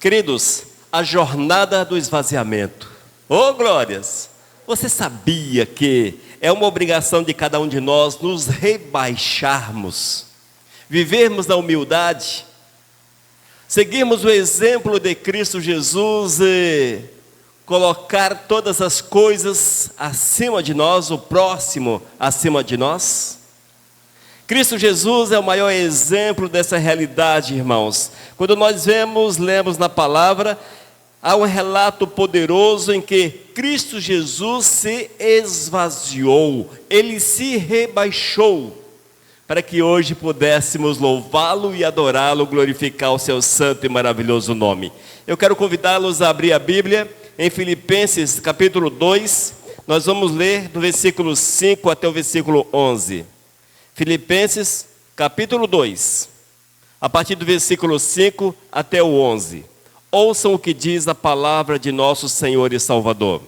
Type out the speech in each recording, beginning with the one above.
Queridos, a jornada do esvaziamento. Oh, glórias! Você sabia que é uma obrigação de cada um de nós nos rebaixarmos, vivermos na humildade, seguirmos o exemplo de Cristo Jesus e colocar todas as coisas acima de nós, o próximo acima de nós? Cristo Jesus é o maior exemplo dessa realidade, irmãos. Quando nós lemos na palavra, há um relato poderoso em que Cristo Jesus se esvaziou, Ele se rebaixou, para que hoje pudéssemos louvá-lo e adorá-lo, glorificar o seu santo e maravilhoso nome. Eu quero convidá-los a abrir a Bíblia em Filipenses capítulo 2, nós vamos ler do versículo 5 até o versículo 11. Filipenses capítulo 2, a partir do versículo 5 até o 11. Ouçam o que diz a palavra de nosso Senhor e Salvador.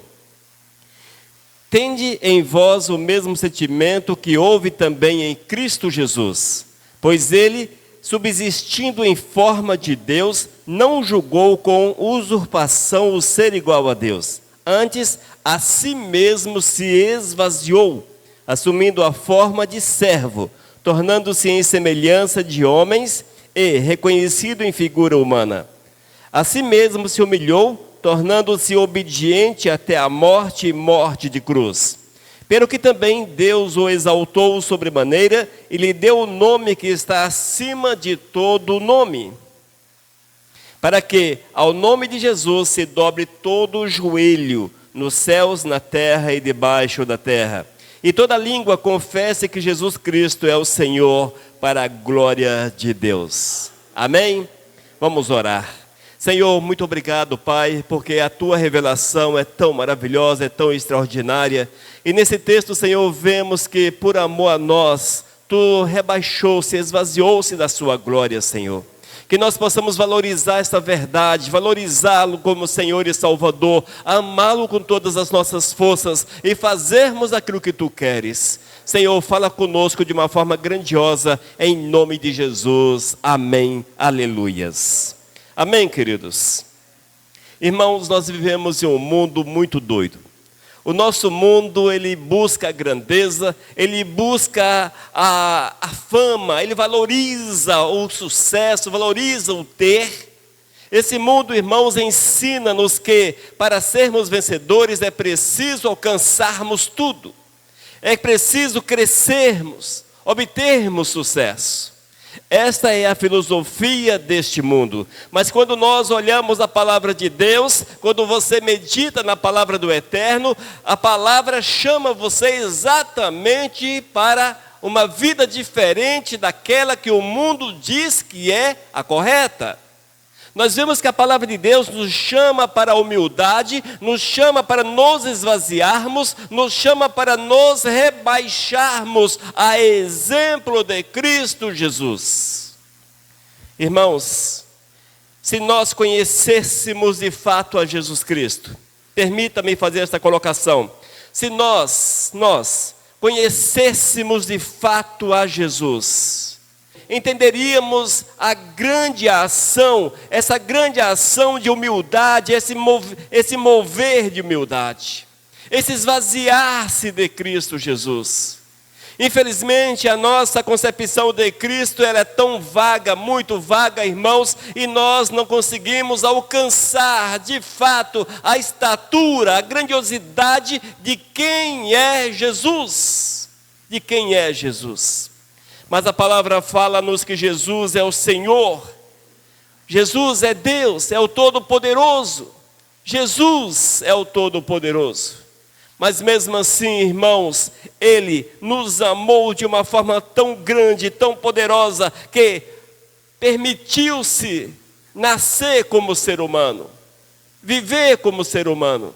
Tende em vós o mesmo sentimento que houve também em Cristo Jesus, pois ele, subsistindo em forma de Deus, não julgou com usurpação o ser igual a Deus. Antes, a si mesmo se esvaziou, assumindo a forma de servo, tornando-se em semelhança de homens e reconhecido em figura humana. A si mesmo se humilhou, tornando-se obediente até a morte e morte de cruz. Pelo que também Deus o exaltou sobremaneira e lhe deu o nome que está acima de todo nome, para que ao nome de Jesus se dobre todo o joelho, nos céus, na terra e debaixo da terra, e toda língua confesse que Jesus Cristo é o Senhor, para a glória de Deus. Amém? Vamos orar. Senhor, muito obrigado, Pai, porque a Tua revelação é tão maravilhosa, é tão extraordinária. E nesse texto, Senhor, vemos que por amor a nós, Tu rebaixou-se, esvaziou-se da Sua glória, Senhor. Que nós possamos valorizar esta verdade, valorizá-lo como Senhor e Salvador, amá-lo com todas as nossas forças e fazermos aquilo que Tu queres. Senhor, fala conosco de uma forma grandiosa, em nome de Jesus. Amém. Aleluias. Amém, queridos? Irmãos, nós vivemos em um mundo muito doido. O nosso mundo, ele busca a grandeza, ele busca a fama, ele valoriza o sucesso, valoriza o ter. Esse mundo, irmãos, ensina-nos que para sermos vencedores é preciso alcançarmos tudo. É preciso crescermos, obtermos sucesso. Esta é a filosofia deste mundo. Mas quando nós olhamos a palavra de Deus, quando você medita na palavra do Eterno, a palavra chama você exatamente para uma vida diferente daquela que o mundo diz que é a correta. Nós vemos que a palavra de Deus nos chama para a humildade, nos chama para nos esvaziarmos, nos chama para nos rebaixarmos a exemplo de Cristo Jesus. Irmãos, se nós conhecêssemos de fato a Jesus Cristo, permita-me fazer esta colocação, se nós conhecêssemos de fato a Jesus, entenderíamos a grande ação, essa grande ação de humildade, esse mover de humildade, esse esvaziar-se de Cristo Jesus. Infelizmente, a nossa concepção de Cristo ela é tão vaga, muito vaga, irmãos, e nós não conseguimos alcançar de fato a estatura, a grandiosidade de quem é Jesus. De quem é Jesus. Mas a palavra fala-nos que Jesus é o Senhor, Jesus é Deus, é o Todo-Poderoso, Jesus é o Todo-Poderoso. Mas mesmo assim, irmãos, Ele nos amou de uma forma tão grande, tão poderosa, que permitiu-se nascer como ser humano, viver como ser humano.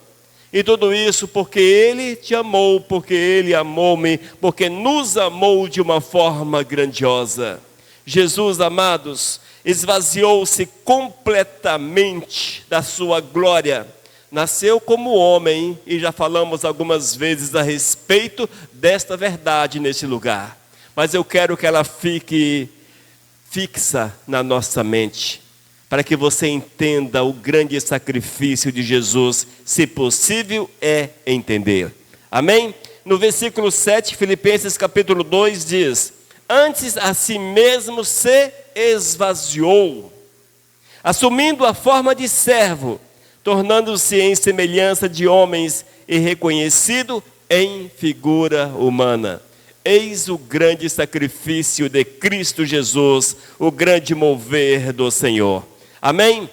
E tudo isso porque Ele te amou, porque Ele amou-me, porque nos amou de uma forma grandiosa. Jesus, amados, esvaziou-se completamente da sua glória. Nasceu como homem, e já falamos algumas vezes a respeito desta verdade neste lugar. Mas eu quero que ela fique fixa na nossa mente. para que você entenda o grande sacrifício de Jesus, se possível é entender. Amém? No versículo 7, Filipenses capítulo 2 diz: antes a si mesmo se esvaziou, assumindo a forma de servo, tornando-se em semelhança de homens e reconhecido em figura humana. Eis o grande sacrifício de Cristo Jesus, o grande mover do Senhor. Amém?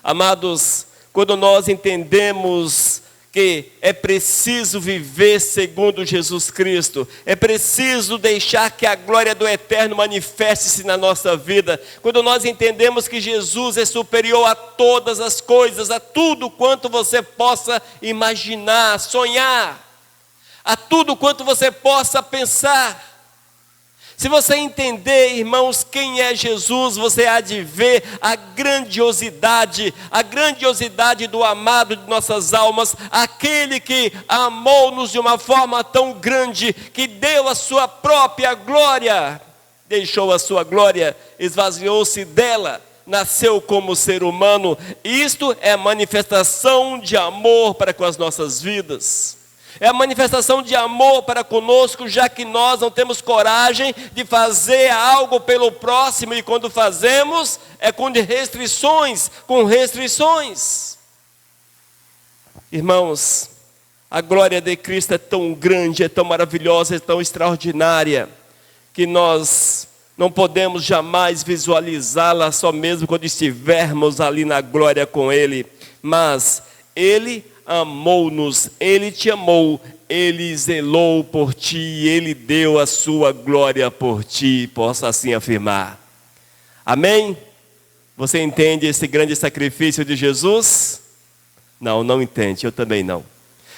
Amados, quando nós entendemos que é preciso viver segundo Jesus Cristo, é preciso deixar que a glória do Eterno manifeste-se na nossa vida, quando nós entendemos que Jesus é superior a todas as coisas, a tudo quanto você possa imaginar, sonhar, a tudo quanto você possa pensar. Se você entender, irmãos, quem é Jesus, você há de ver a grandiosidade do amado de nossas almas, aquele que amou-nos de uma forma tão grande, que deu a sua própria glória, deixou a sua glória, esvaziou-se dela, nasceu como ser humano. Isto é a manifestação de amor para com as nossas vidas. É a manifestação de amor para conosco, já que nós não temos coragem de fazer algo pelo próximo, e quando fazemos, é com restrições. Irmãos, a glória de Cristo é tão grande, é tão maravilhosa, é tão extraordinária, que nós não podemos jamais visualizá-la só mesmo quando estivermos ali na glória com Ele. Mas Ele amou-nos, Ele te amou, Ele zelou por ti, Ele deu a sua glória por ti, posso assim afirmar. Amém? Você entende esse grande sacrifício de Jesus? Não entende, eu também não.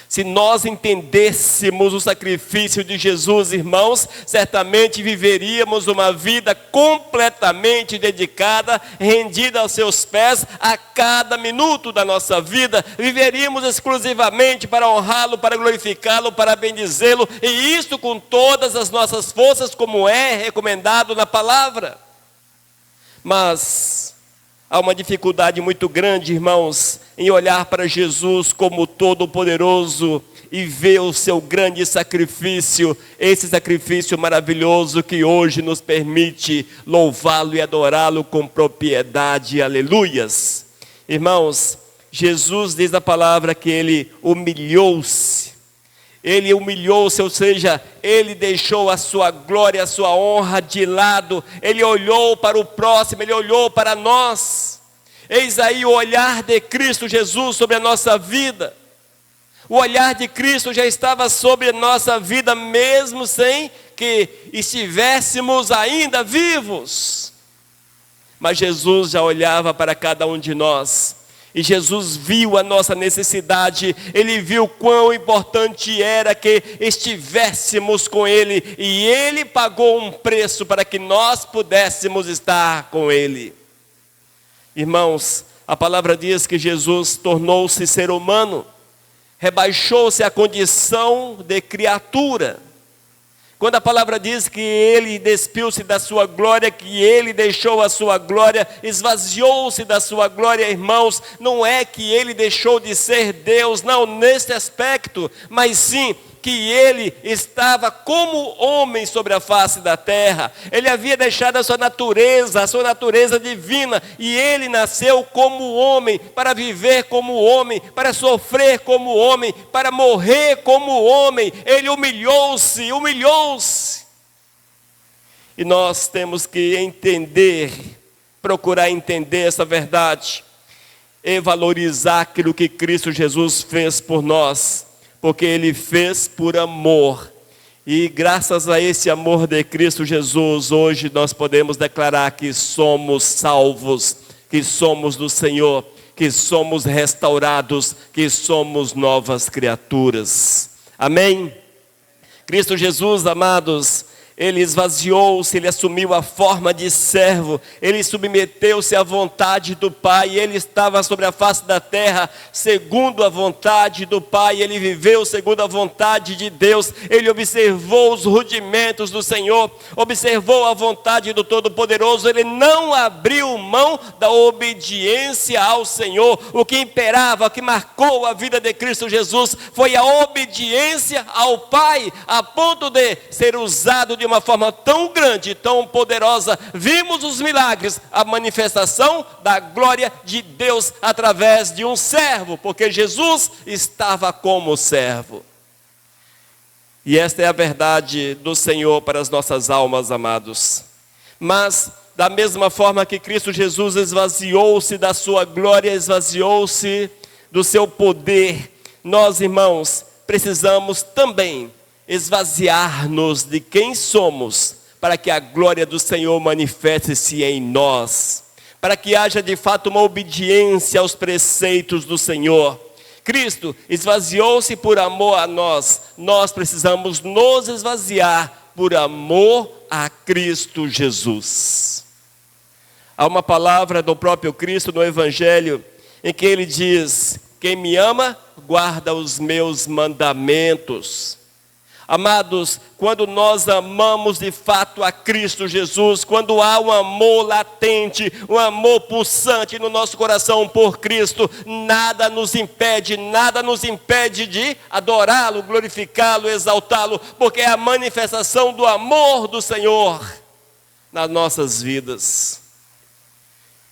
Se nós entendêssemos o sacrifício de Jesus, irmãos, certamente viveríamos uma vida completamente dedicada, rendida aos seus pés a cada minuto da nossa vida. Viveríamos exclusivamente para honrá-lo, para glorificá-lo, para bendizê-lo, e isso com todas as nossas forças, como é recomendado na palavra. Mas há uma dificuldade muito grande, irmãos, em olhar para Jesus como Todo-Poderoso e ver o seu grande sacrifício, esse sacrifício maravilhoso que hoje nos permite louvá-lo e adorá-lo com propriedade. Aleluias! Irmãos, Jesus diz na palavra que Ele humilhou-se, ou seja, Ele deixou a sua glória, a sua honra de lado, Ele olhou para o próximo, Ele olhou para nós. Eis aí o olhar de Cristo Jesus sobre a nossa vida. O olhar de Cristo já estava sobre a nossa vida, mesmo sem que estivéssemos ainda vivos. Mas Jesus já olhava para cada um de nós. E Jesus viu a nossa necessidade, Ele viu quão importante era que estivéssemos com Ele, e Ele pagou um preço para que nós pudéssemos estar com Ele. Irmãos, a palavra diz que Jesus tornou-se ser humano, rebaixou-se à condição de criatura. Quando a palavra diz que Ele despiu-se da sua glória, que Ele deixou a sua glória, esvaziou-se da sua glória, irmãos, não é que Ele deixou de ser Deus, não neste aspecto, mas sim que Ele estava como homem sobre a face da terra. Ele havia deixado a sua natureza divina, e Ele nasceu como homem, para viver como homem, para sofrer como homem, para morrer como homem. Ele humilhou-se. E nós temos que entender, procurar entender essa verdade, e valorizar aquilo que Cristo Jesus fez por nós, porque Ele fez por amor. E graças a esse amor de Cristo Jesus, hoje nós podemos declarar que somos salvos, que somos do Senhor, que somos restaurados, que somos novas criaturas. Amém? Cristo Jesus, amados, Ele esvaziou-se, ele assumiu a forma de servo, ele submeteu-se à vontade do Pai, ele estava sobre a face da terra segundo a vontade do Pai, ele viveu segundo a vontade de Deus, ele observou os rudimentos do Senhor, observou a vontade do Todo-Poderoso, ele não abriu mão da obediência ao Senhor. O que imperava, o que marcou a vida de Cristo Jesus foi a obediência ao Pai, a ponto de ser usado de uma forma tão grande, tão poderosa. Vimos os milagres, a manifestação da glória de Deus através de um servo, porque Jesus estava como servo. E esta é a verdade do Senhor para as nossas almas, amados. Mas, da mesma forma que Cristo Jesus esvaziou-se da sua glória, esvaziou-se do seu poder, nós, irmãos, precisamos também esvaziar-nos de quem somos, para que a glória do Senhor manifeste-se em nós, para que haja de fato uma obediência aos preceitos do Senhor. Cristo esvaziou-se por amor a nós, nós precisamos nos esvaziar por amor a Cristo Jesus. Há uma palavra do próprio Cristo no Evangelho, em que ele diz: quem me ama, guarda os meus mandamentos. Amados, quando nós amamos de fato a Cristo Jesus, quando há um amor latente, um amor pulsante no nosso coração por Cristo, nada nos impede de adorá-lo, glorificá-lo, exaltá-lo, porque é a manifestação do amor do Senhor nas nossas vidas.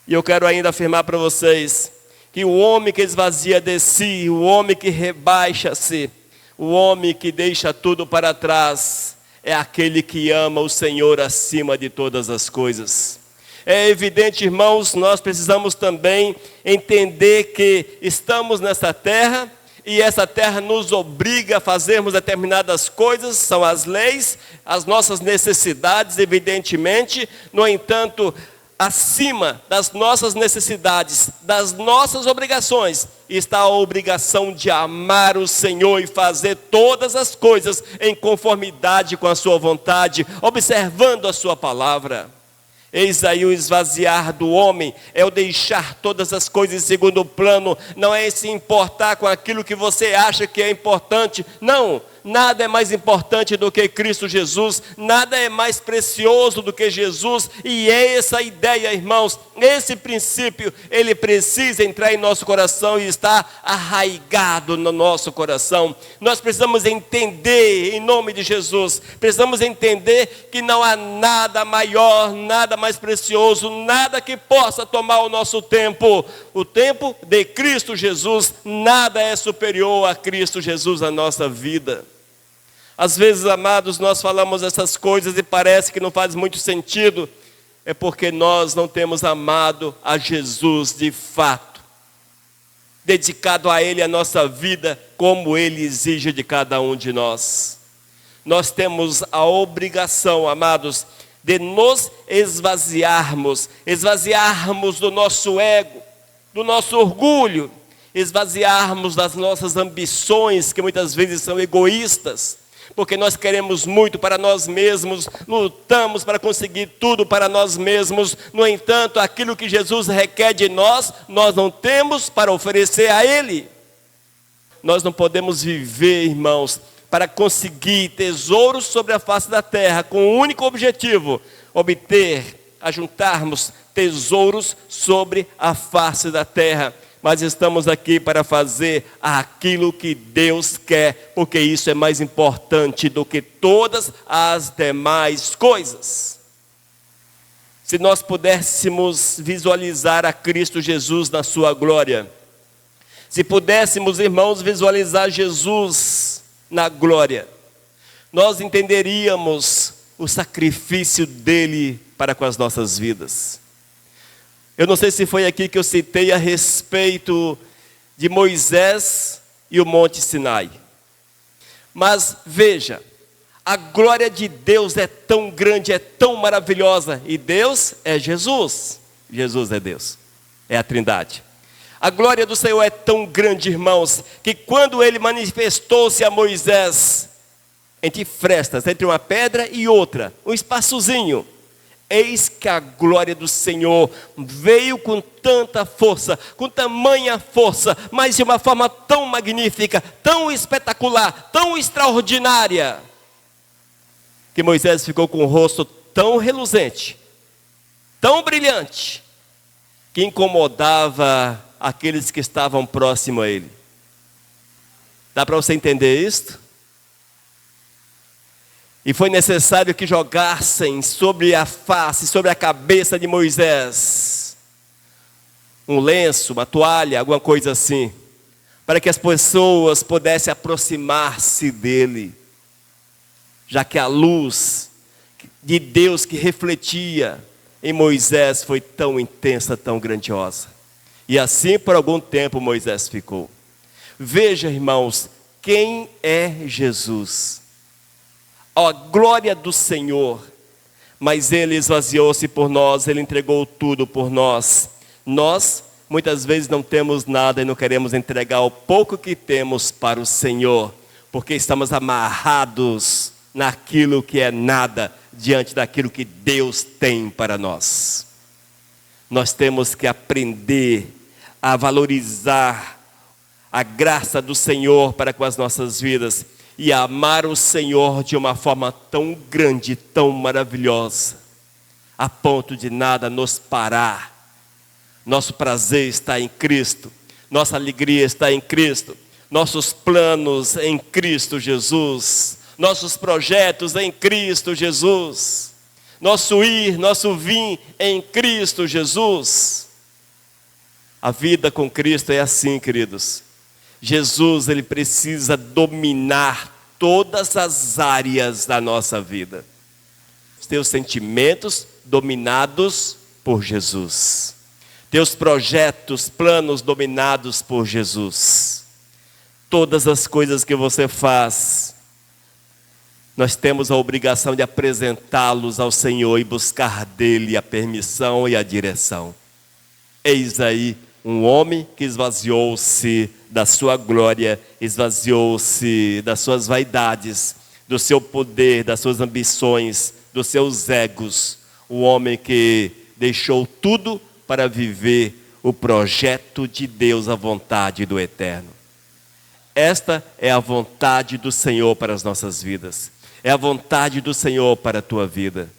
E eu quero ainda afirmar para vocês que o homem que esvazia de si, o homem que rebaixa-se, o homem que deixa tudo para trás, é aquele que ama o Senhor acima de todas as coisas. É evidente, irmãos, nós precisamos também entender que estamos nessa terra, e essa terra nos obriga a fazermos determinadas coisas, são as leis, as nossas necessidades, evidentemente. No entanto, acima das nossas necessidades, das nossas obrigações, está a obrigação de amar o Senhor e fazer todas as coisas em conformidade com a sua vontade, observando a sua palavra. Eis aí o esvaziar do homem, é o deixar todas as coisas em segundo plano, não é se importar com aquilo que você acha que é importante, não. Nada é mais importante do que Cristo Jesus, nada é mais precioso do que Jesus, e é essa a ideia, irmãos, esse princípio, ele precisa entrar em nosso coração e estar arraigado no nosso coração. Nós precisamos entender, em nome de Jesus, precisamos entender que não há nada maior, nada mais precioso, nada que possa tomar o nosso tempo. O tempo de Cristo Jesus, nada é superior a Cristo Jesus na nossa vida. Às vezes, amados, nós falamos essas coisas e parece que não faz muito sentido. É porque nós não temos amado a Jesus de fato, dedicado a Ele a nossa vida, como Ele exige de cada um de nós. Nós temos a obrigação, amados, de nos esvaziarmos do nosso ego, do nosso orgulho, esvaziarmos das nossas ambições, que muitas vezes são egoístas, porque nós queremos muito para nós mesmos, lutamos para conseguir tudo para nós mesmos. No entanto, aquilo que Jesus requer de nós, nós não temos para oferecer a Ele. Nós não podemos viver, irmãos, para conseguir tesouros sobre a face da terra, com o único objetivo, ajuntarmos tesouros sobre a face da terra. Mas estamos aqui para fazer aquilo que Deus quer, porque isso é mais importante do que todas as demais coisas. Se nós pudéssemos visualizar a Cristo Jesus na sua glória, se pudéssemos, irmãos, visualizar Jesus na glória, nós entenderíamos o sacrifício dele para com as nossas vidas. Eu não sei se foi aqui que eu citei a respeito de Moisés e o Monte Sinai. Mas veja, a glória de Deus é tão grande, é tão maravilhosa. E Deus é Jesus. Jesus é Deus. É a Trindade. A glória do Senhor é tão grande, irmãos, que quando Ele manifestou-se a Moisés, entre frestas, entre uma pedra e outra, um espaçozinho. Eis que a glória do Senhor veio com tanta força, com tamanha força, mas de uma forma tão magnífica, tão espetacular, tão extraordinária, que Moisés ficou com o rosto tão reluzente, tão brilhante, que incomodava aqueles que estavam próximos a ele. Dá para você entender isto? E foi necessário que jogassem sobre a face, sobre a cabeça de Moisés, um lenço, uma toalha, alguma coisa assim, para que as pessoas pudessem aproximar-se dele, já que a luz de Deus que refletia em Moisés foi tão intensa, tão grandiosa. E assim por algum tempo Moisés ficou. Veja, irmãos, quem é Jesus? A glória do Senhor, mas Ele esvaziou-se por nós, Ele entregou tudo por nós. Nós, muitas vezes, não temos nada e não queremos entregar o pouco que temos para o Senhor, porque estamos amarrados naquilo que é nada, diante daquilo que Deus tem para nós. Nós temos que aprender a valorizar a graça do Senhor para com as nossas vidas, e amar o Senhor de uma forma tão grande, tão maravilhosa, a ponto de nada nos parar. Nosso prazer está em Cristo, nossa alegria está em Cristo, nossos planos em Cristo Jesus, nossos projetos em Cristo Jesus, nosso ir, nosso vir em Cristo Jesus. A vida com Cristo é assim, queridos. Jesus, Ele precisa dominar todas as áreas da nossa vida. Os teus sentimentos dominados por Jesus. Teus projetos, planos dominados por Jesus. Todas as coisas que você faz, nós temos a obrigação de apresentá-los ao Senhor e buscar dele a permissão e a direção. Eis aí um homem que esvaziou-se da sua glória, esvaziou-se das suas vaidades, do seu poder, das suas ambições, dos seus egos. Um homem que deixou tudo para viver o projeto de Deus, a vontade do Eterno. Esta é a vontade do Senhor para as nossas vidas. É a vontade do Senhor para a tua vida.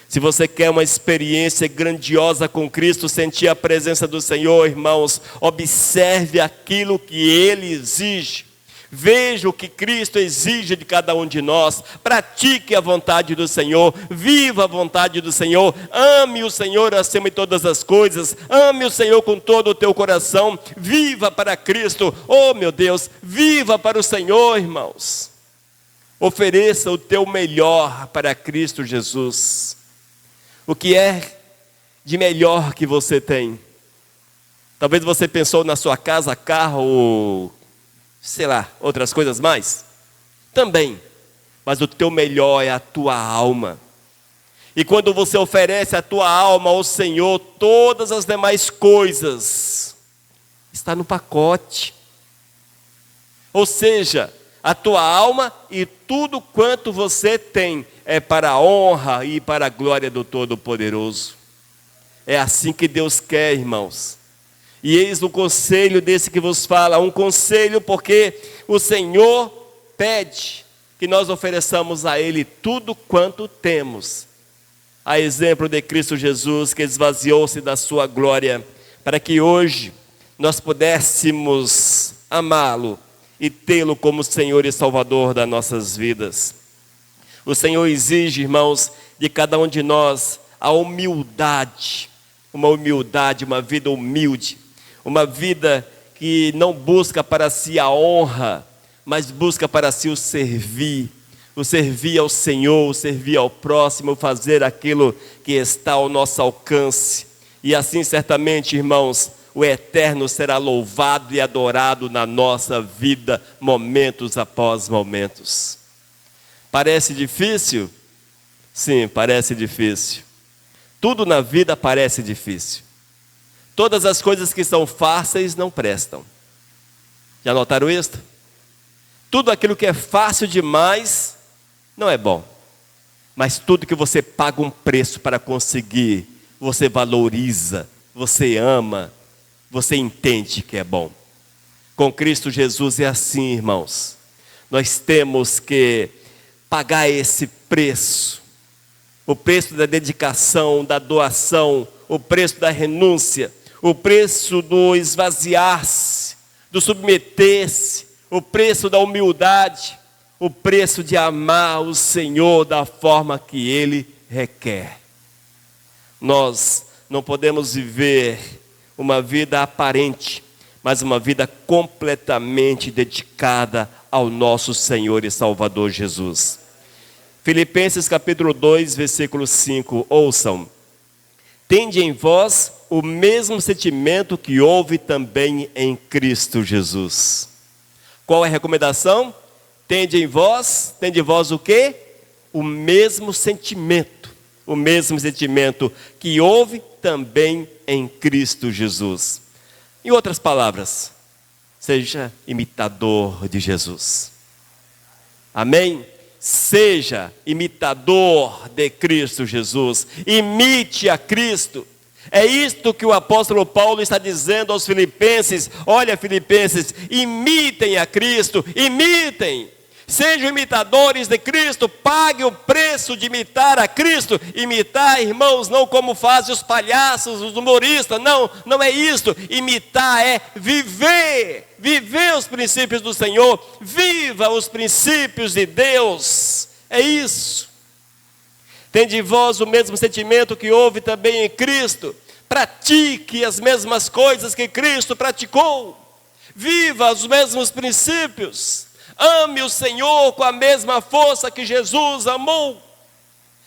Se você quer uma experiência grandiosa com Cristo, sentir a presença do Senhor, irmãos, observe aquilo que Ele exige. Veja o que Cristo exige de cada um de nós. Pratique a vontade do Senhor. Viva a vontade do Senhor. Ame o Senhor acima de todas as coisas. Ame o Senhor com todo o teu coração. Viva para Cristo. Oh, meu Deus, viva para o Senhor, irmãos. Ofereça o teu melhor para Cristo Jesus. O que é de melhor que você tem? Talvez você pensou na sua casa, carro, ou sei lá, outras coisas mais. Também. Mas o teu melhor é a tua alma. E quando você oferece a tua alma ao Senhor, todas as demais coisas está no pacote. Ou seja, a tua alma e tudo quanto você tem é para a honra e para a glória do Todo-Poderoso. É assim que Deus quer, irmãos. E eis o conselho desse que vos fala, um conselho porque o Senhor pede que nós ofereçamos a Ele tudo quanto temos. A exemplo de Cristo Jesus, que esvaziou-se da sua glória, para que hoje nós pudéssemos amá-lo e tê-lo como Senhor e Salvador das nossas vidas. O Senhor exige, irmãos, de cada um de nós a humildade, uma vida humilde, uma vida que não busca para si a honra, mas busca para si o servir ao Senhor, o servir ao próximo, fazer aquilo que está ao nosso alcance. E assim, certamente, irmãos, o Eterno será louvado e adorado na nossa vida, momentos após momentos. Parece difícil? Sim, parece difícil. Tudo na vida parece difícil. Todas as coisas que são fáceis não prestam. Já notaram isso? Tudo aquilo que é fácil demais não é bom. Mas tudo que você paga um preço para conseguir, você valoriza, você ama, você entende que é bom. Com Cristo Jesus é assim, irmãos. Nós temos que pagar esse preço. O preço da dedicação, da doação, o preço da renúncia, o preço do esvaziar-se, do submeter-se, o preço da humildade, o preço de amar o Senhor da forma que Ele requer. Nós não podemos viver uma vida aparente, mas uma vida completamente dedicada ao nosso Senhor e Salvador Jesus. Filipenses capítulo 2, versículo 5, ouçam. Tende em vós o mesmo sentimento que houve também em Cristo Jesus. Qual é a recomendação? Tende em vós o quê? O mesmo sentimento que houve também em Cristo Jesus. Em outras palavras, seja imitador de Jesus. Amém? Seja imitador de Cristo Jesus. Imite a Cristo. É isto que o apóstolo Paulo está dizendo aos filipenses. Olha, filipenses, imitem a Cristo, imitem. Sejam imitadores de Cristo, pague o preço de imitar a Cristo. Imitar, irmãos, não como fazem os palhaços, os humoristas, não é isso. Imitar é viver os princípios do Senhor, viva os princípios de Deus, é isso. Tende em vós o mesmo sentimento que houve também em Cristo, pratique as mesmas coisas que Cristo praticou, viva os mesmos princípios. Ame o Senhor com a mesma força que Jesus amou.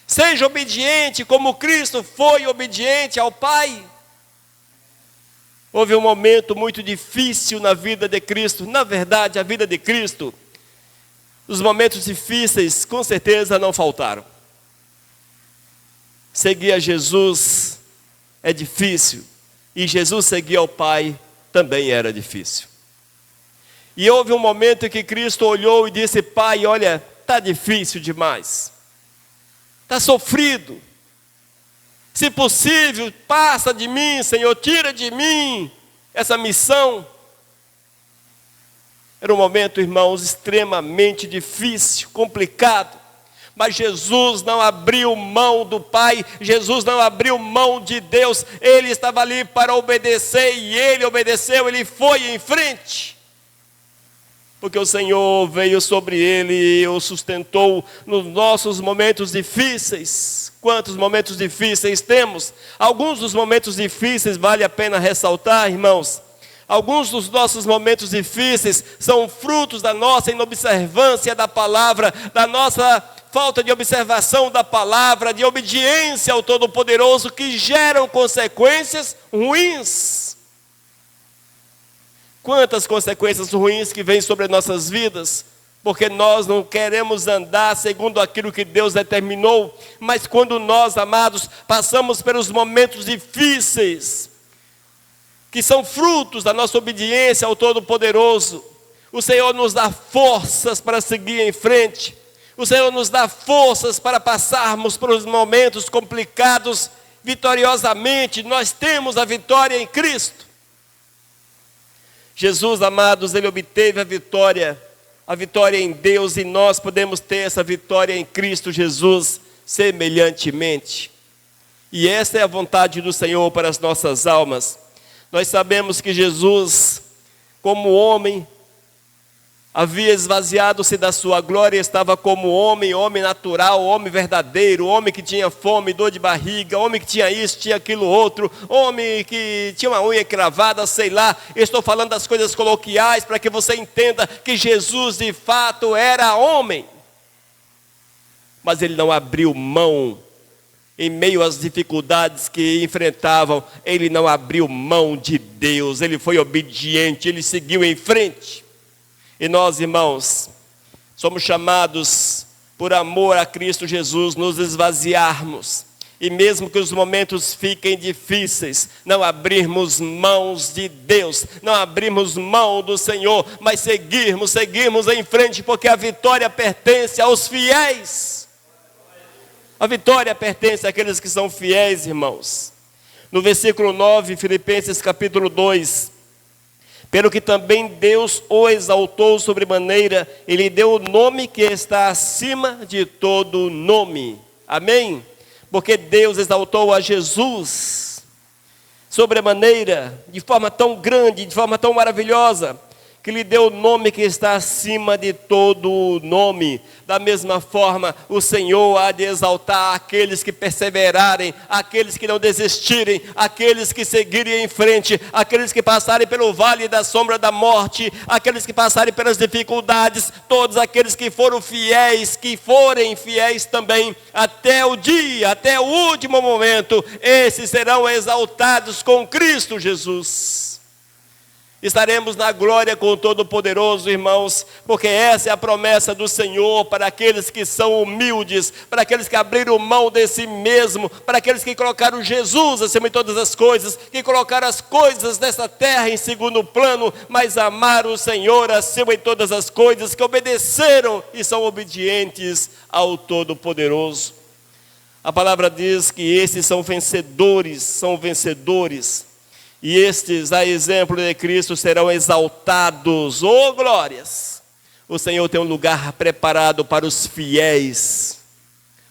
Seja obediente como Cristo foi obediente ao Pai. Houve um momento muito difícil na vida de Cristo. Na verdade, a vida de Cristo, os momentos difíceis com certeza não faltaram. Seguir a Jesus é difícil. E Jesus seguir ao Pai também era difícil. E houve um momento em que Cristo olhou e disse: Pai, olha, está difícil demais, está sofrido, se possível, passa de mim, Senhor, tira de mim essa missão. Era um momento, irmãos, extremamente difícil, complicado, mas Jesus não abriu mão do Pai, Jesus não abriu mão de Deus, Ele estava ali para obedecer, e Ele obedeceu, Ele foi em frente. Porque o Senhor veio sobre ele e o sustentou nos nossos momentos difíceis. Quantos momentos difíceis temos? Alguns dos momentos difíceis vale a pena ressaltar, irmãos. Alguns dos nossos momentos difíceis são frutos da nossa inobservância da palavra, da nossa falta de observação da palavra, de obediência ao Todo-Poderoso, que geram consequências ruins. Quantas consequências ruins que vêm sobre nossas vidas, porque nós não queremos andar segundo aquilo que Deus determinou, mas quando nós, amados, passamos pelos momentos difíceis, que são frutos da nossa obediência ao Todo-Poderoso, o Senhor nos dá forças para seguir em frente, o Senhor nos dá forças para passarmos pelos momentos complicados vitoriosamente. Nós temos a vitória em Cristo. Jesus, amados, Ele obteve a vitória em Deus, e nós podemos ter essa vitória em Cristo Jesus semelhantemente. E essa é a vontade do Senhor para as nossas almas. Nós sabemos que Jesus, como homem, havia esvaziado-se da sua glória, estava como homem natural, homem verdadeiro, homem que tinha fome, dor de barriga, homem que tinha isso, tinha aquilo outro, homem que tinha uma unha cravada, sei lá. Eu estou falando das coisas coloquiais para que você entenda que Jesus de fato era homem. Mas ele não abriu mão, em meio às dificuldades que enfrentavam, ele não abriu mão de Deus, ele foi obediente, ele seguiu em frente. E nós, irmãos, somos chamados, por amor a Cristo Jesus, nos esvaziarmos E mesmo que os momentos fiquem difíceis, não abrirmos mãos de Deus, não abrirmos mão do Senhor, mas seguirmos em frente, porque a vitória pertence aos fiéis. A vitória pertence àqueles que são fiéis, irmãos. No versículo 9, Filipenses capítulo 2, pelo que também Deus o exaltou sobremaneira, e lhe deu o nome que está acima de todo nome. Amém? Porque Deus exaltou a Jesus sobremaneira, de forma tão grande, de forma tão maravilhosa, que lhe deu o nome que está acima de todo nome. Da mesma forma, o Senhor há de exaltar aqueles que perseverarem, aqueles que não desistirem, aqueles que seguirem em frente, aqueles que passarem pelo vale da sombra da morte, aqueles que passarem pelas dificuldades, todos aqueles que foram fiéis, que forem fiéis também, até o dia, até o último momento, esses serão exaltados com Cristo Jesus. Estaremos na glória com o Todo-Poderoso, irmãos, porque essa é a promessa do Senhor para aqueles que são humildes, para aqueles que abriram mão de si mesmo, para aqueles que colocaram Jesus acima de todas as coisas, que colocaram as coisas dessa terra em segundo plano, mas amaram o Senhor acima de todas as coisas, que obedeceram e são obedientes ao Todo-Poderoso. A palavra diz que esses são vencedores, e estes, a exemplo de Cristo, serão exaltados. Oh, glórias! O Senhor tem um lugar preparado para os fiéis.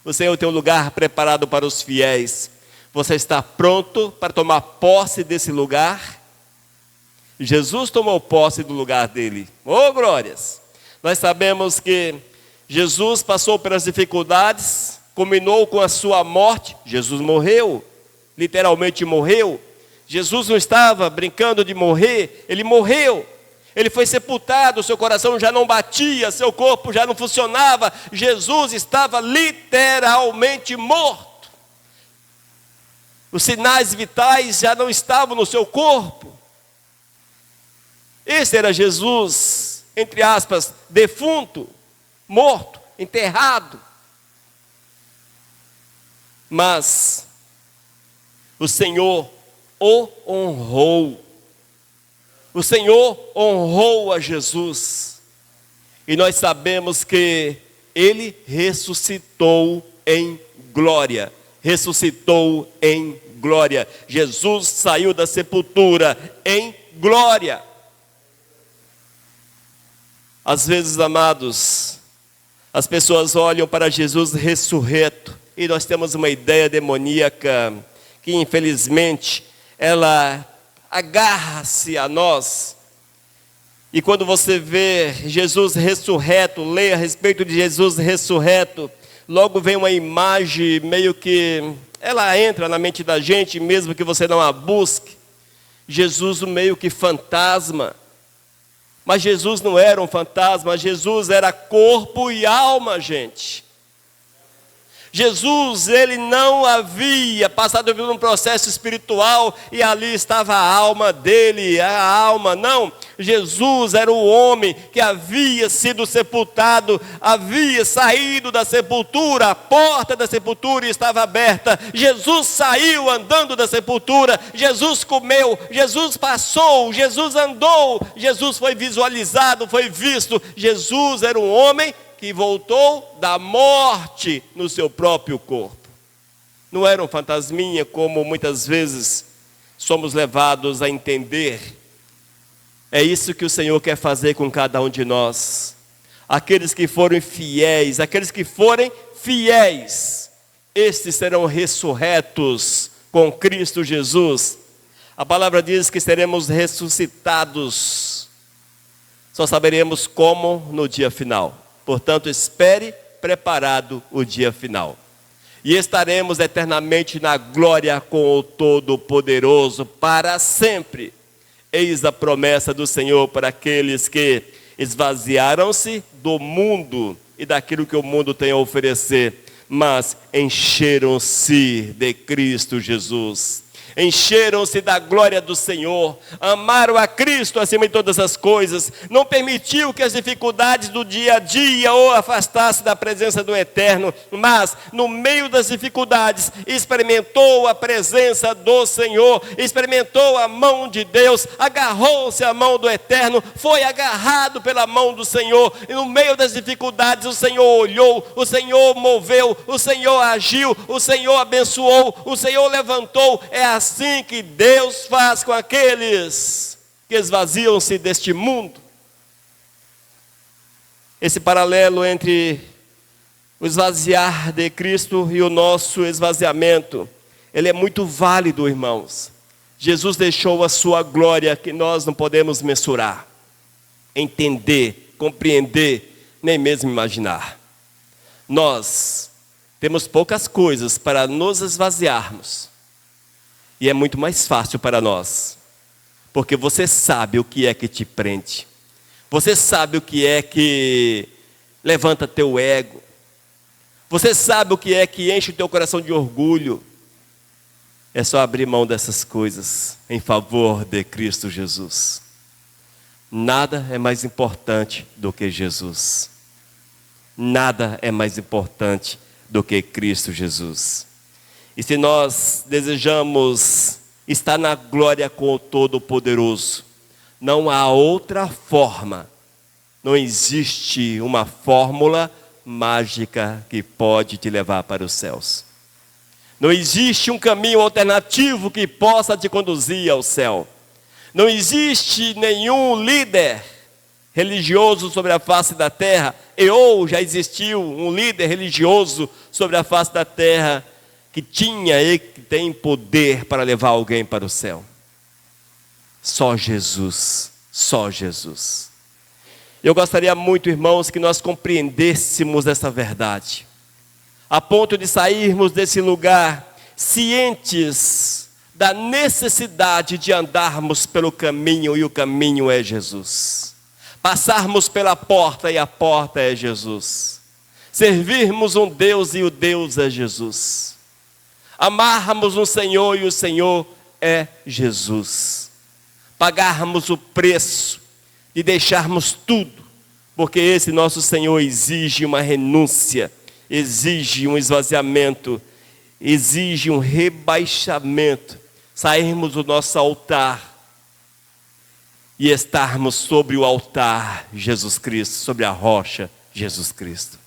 O Senhor tem um lugar preparado para os fiéis. Você está pronto para tomar posse desse lugar? Jesus tomou posse do lugar dele. Oh, glórias! Nós sabemos que Jesus passou pelas dificuldades, culminou com a sua morte. Jesus morreu, literalmente morreu. Jesus não estava brincando de morrer, ele morreu, ele foi sepultado, seu coração já não batia, seu corpo já não funcionava, Jesus estava literalmente morto. Os sinais vitais já não estavam no seu corpo. Esse era Jesus, entre aspas, defunto, morto, enterrado. Mas o Senhor o honrou. O Senhor honrou a Jesus. E nós sabemos que Ele ressuscitou em glória. Ressuscitou em glória. Jesus saiu da sepultura em glória. Às vezes, amados, as pessoas olham para Jesus ressurreto e nós temos uma ideia demoníaca que, infelizmente, ela agarra-se a nós. E quando você vê Jesus ressurreto, lê a respeito de Jesus ressurreto, logo vem uma imagem meio que, ela entra na mente da gente, mesmo que você não a busque. Jesus meio que fantasma. Mas Jesus não era um fantasma, Jesus era corpo e alma, gente. Jesus, ele não havia passado por um processo espiritual e ali estava a alma dele, a alma, não. Jesus era o homem que havia sido sepultado, havia saído da sepultura, a porta da sepultura estava aberta. Jesus saiu andando da sepultura, Jesus comeu, Jesus passou, Jesus andou, Jesus foi visualizado, foi visto. Jesus era um homem que voltou da morte no seu próprio corpo. Não era um fantasminha, como muitas vezes somos levados a entender. É isso que o Senhor quer fazer com cada um de nós. Aqueles que forem fiéis, estes serão ressurretos com Cristo Jesus. A palavra diz que seremos ressuscitados. Só saberemos como no dia final. Portanto, espere preparado o dia final. E estaremos eternamente na glória com o Todo-Poderoso para sempre. Eis a promessa do Senhor para aqueles que esvaziaram-se do mundo e daquilo que o mundo tem a oferecer, mas encheram-se de Cristo Jesus. encheram-se da glória do Senhor, amaram a Cristo acima de todas as coisas, não permitiu que as dificuldades do dia a dia o afastassem da presença do Eterno, mas no meio das dificuldades experimentou a presença do Senhor, experimentou a mão de Deus, agarrou-se à mão do Eterno, foi agarrado pela mão do Senhor, e no meio das dificuldades o Senhor olhou, o Senhor moveu, o Senhor agiu, o Senhor abençoou, o Senhor levantou. É assim que Deus faz com aqueles que esvaziam-se deste mundo. Esse paralelo entre o esvaziar de Cristo e o nosso esvaziamento, ele é muito válido, irmãos. Jesus deixou a sua glória que nós não podemos mensurar, entender, compreender, nem mesmo imaginar. Nós temos poucas coisas para nos esvaziarmos, e é muito mais fácil para nós, porque você sabe o que é que te prende, você sabe o que é que levanta teu ego, você sabe o que é que enche o teu coração de orgulho. É só abrir mão dessas coisas em favor de Cristo Jesus. Nada é mais importante do que Jesus. Nada é mais importante do que Cristo Jesus. E se nós desejamos estar na glória com o Todo-Poderoso, não há outra forma, não existe uma fórmula mágica que pode te levar para os céus. Não existe um caminho alternativo que possa te conduzir ao céu. Não existe nenhum líder religioso sobre a face da terra, ou já existiu um líder religioso sobre a face da terra que tinha e que tem poder para levar alguém para o céu. Só Jesus, só Jesus. Eu gostaria muito, irmãos, que nós compreendêssemos essa verdade, a ponto de sairmos desse lugar cientes da necessidade de andarmos pelo caminho, e o caminho é Jesus. Passarmos pela porta, e a porta é Jesus. Servirmos um Deus, e o Deus é Jesus. Amarmos um Senhor, e o Senhor é Jesus. Pagarmos o preço de deixarmos tudo, porque esse nosso Senhor exige uma renúncia, exige um esvaziamento, exige um rebaixamento, sairmos do nosso altar e estarmos sobre o altar Jesus Cristo, sobre a rocha Jesus Cristo.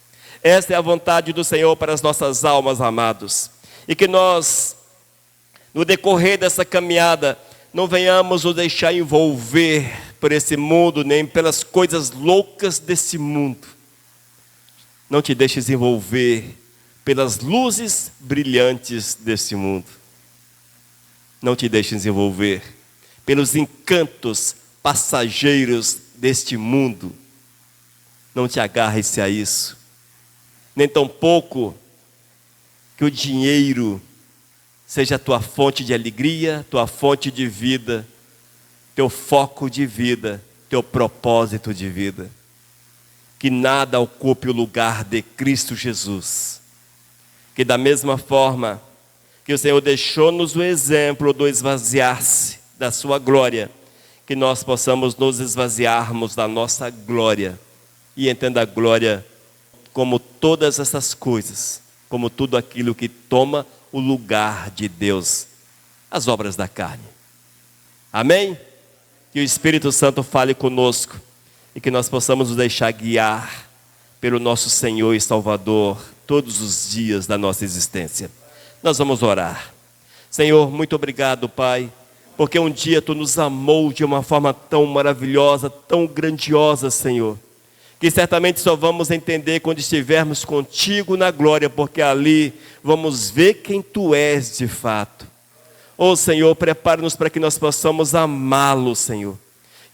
Esta é a vontade do Senhor para as nossas almas, amados, e que nós, no decorrer dessa caminhada, não venhamos nos deixar envolver por esse mundo, nem pelas coisas loucas desse mundo. Não te deixes envolver pelas luzes brilhantes desse mundo. Não te deixes envolver pelos encantos passageiros deste mundo. Não te agarres a isso. Nem tampouco que o dinheiro seja a tua fonte de alegria, tua fonte de vida, teu foco de vida, teu propósito de vida. Que nada ocupe o lugar de Cristo Jesus. Que da mesma forma que o Senhor deixou-nos o exemplo do esvaziar-se da sua glória, que nós possamos nos esvaziarmos da nossa glória, e entenda a glória como todas essas coisas, como tudo aquilo que toma o lugar de Deus, as obras da carne. Amém? Que o Espírito Santo fale conosco, e que nós possamos nos deixar guiar pelo nosso Senhor e Salvador todos os dias da nossa existência. Nós vamos orar. Senhor, muito obrigado, Pai, porque um dia Tu nos amou de uma forma tão maravilhosa, tão grandiosa, Senhor, que certamente só vamos entender quando estivermos contigo na glória, porque ali vamos ver quem Tu és de fato. Ó Senhor, prepara-nos para que nós possamos amá-lo, Senhor,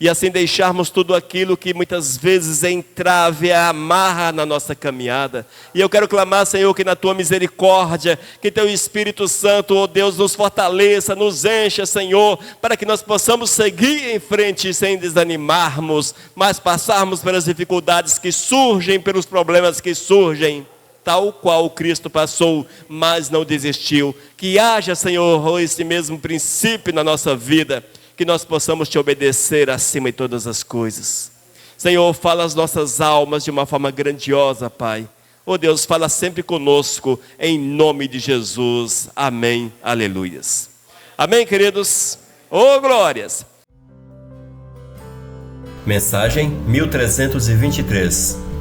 e assim deixarmos tudo aquilo que muitas vezes é entrave, amarra na nossa caminhada. E eu quero clamar, Senhor, que na Tua misericórdia, que Teu Espírito Santo, ó Deus, nos fortaleça, nos encha, Senhor, para que nós possamos seguir em frente sem desanimarmos, mas passarmos pelas dificuldades que surgem, pelos problemas que surgem, tal qual Cristo passou, mas não desistiu. Que haja, Senhor, esse mesmo princípio na nossa vida, que nós possamos te obedecer acima de todas as coisas. Senhor, fala as nossas almas de uma forma grandiosa, Pai. Oh Deus, fala sempre conosco, em nome de Jesus. Amém. Aleluias. Amém, queridos? Oh, glórias! Mensagem 1323.